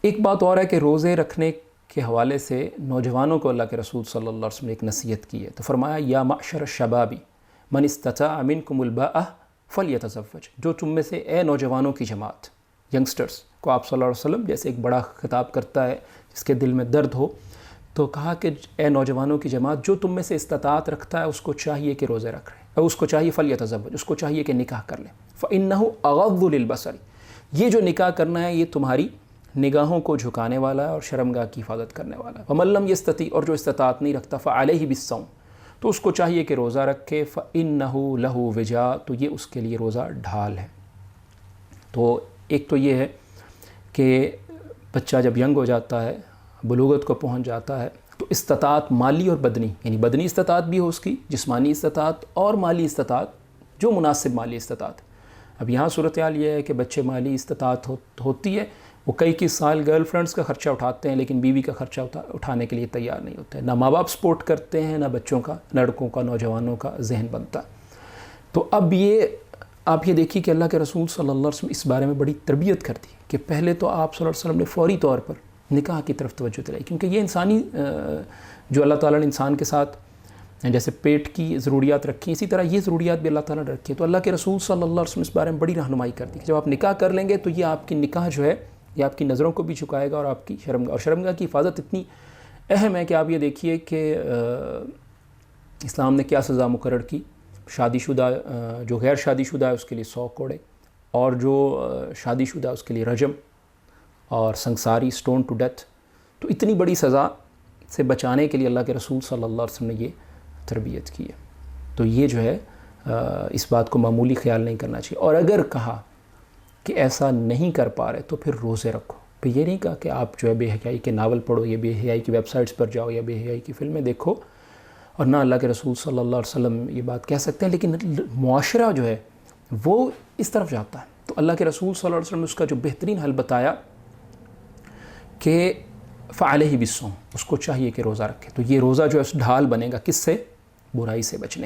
ایک بات اور ہے کہ روزے رکھنے کے حوالے سے نوجوانوں کو اللہ کے رسول صلی اللہ علیہ وسلم نے ایک نصیحت کی ہے. تو فرمایا یا معشر الشباب من استطاع منکم الباءۃ فلیتزوج. جو تم میں سے اے نوجوانوں کی جماعت، ینگسٹرز کو آپ صلی اللہ علیہ وسلم جیسے ایک بڑا خطاب کرتا ہے جس کے دل میں درد ہو، تو کہا کہ اے نوجوانوں کی جماعت جو تم میں سے استطاعت رکھتا ہے اس کو چاہیے کہ روزے رکھے، اور اس کو چاہیے فلیتزوج، اس کو چاہیے کہ نکاح کر لے. فإنہ اغض للبصر. یہ جو نکاح کرنا ہے یہ تمہاری نگاہوں کو جھکانے والا ہے اور شرمگاہ کی حفاظت کرنے والا ہے. ومن لم یستطع. اور جو استطاعت نہیں رکھتا فعلیہ بالصوم. تو اس کو چاہیے کہ روزہ رکھے. فإنہ لہ وجاء. تو یہ اس کے لیے روزہ ڈھال ہے. تو ایک تو یہ ہے کہ بچہ جب ینگ ہو جاتا ہے، بلوغت کو پہنچ جاتا ہے، تو استطاعت مالی اور بدنی، یعنی بدنی استطاعت بھی ہو اس کی، جسمانی استطاعت اور مالی استطاعت، جو مناسب مالی استطاعت. اب یہاں صورتحال یہ ہے کہ بچے مالی استطاعت ہوتی ہے، وہ کئی سال گرل فرینڈس کا خرچہ اٹھاتے ہیں لیکن بیوی کا خرچہ اٹھانے کے لیے تیار نہیں ہوتے. نہ ماں باپ سپورٹ کرتے ہیں، نہ بچوں کا، لڑکوں کا، نوجوانوں کا ذہن بنتا. تو اب یہ آپ یہ دیکھیے کہ اللہ کے رسول صلی اللہ علیہ وسلم اس بارے میں بڑی تربیت کرتی کہ پہلے تو آپ صلی اللہ علیہ وسلم نے فوری طور پر نکاح کی طرف توجہ دلائی، کیونکہ یہ انسانی جو اللہ تعالیٰ نے انسان کے ساتھ جیسے پیٹ کی ضروریات رکھی، اسی طرح یہ ضروریات بھی اللہ تعالیٰ نے رکھی ہے. تو اللہ کے رسول صلی اللہ علیہ وسلم اس بارے میں بڑی رہنمائی کرتی کہ جب آپ نکاح کر لیں گے تو یہ آپ کی نکاح جو ہے یہ آپ کی نظروں کو بھی جھکائے گا اور آپ کی شرمگاہ کی حفاظت اتنی اہم ہے کہ آپ یہ دیکھیے کہ اسلام نے کیا سزا مقرر کی. شادی شدہ جو غیر شادی شدہ ہے اس کے لیے 100 کوڑے، اور جو شادی شدہ ہے اس کے لیے رجم اور سنگساری، سٹون ٹو ڈیتھ. تو اتنی بڑی سزا سے بچانے کے لیے اللہ کے رسول صلی اللہ علیہ وسلم نے یہ تربیت کی ہے. تو یہ جو ہے اس بات کو معمولی خیال نہیں کرنا چاہیے. اور اگر کہا کہ ایسا نہیں کر پا رہے تو پھر روزے رکھو. پھر یہ نہیں کہا کہ آپ جو ہے بے حیائی کے ناول پڑھو یا بے حیائی کی ویب سائٹس پر جاؤ یا بے حیائی کی فلمیں دیکھو، اور نہ اللہ کے رسول صلی اللہ علیہ وسلم یہ بات کہہ سکتے ہیں، لیکن معاشرہ جو ہے وہ اس طرف جاتا ہے. تو اللہ کے رسول صلی اللہ علیہ وسلم نے اس کا جو بہترین حل بتایا کہ فعلیہ بالصوم، اس کو چاہیے کہ روزہ رکھے. تو یہ روزہ جو ہے اس ڈھال بنے گا کس سے؟ برائی سے بچنے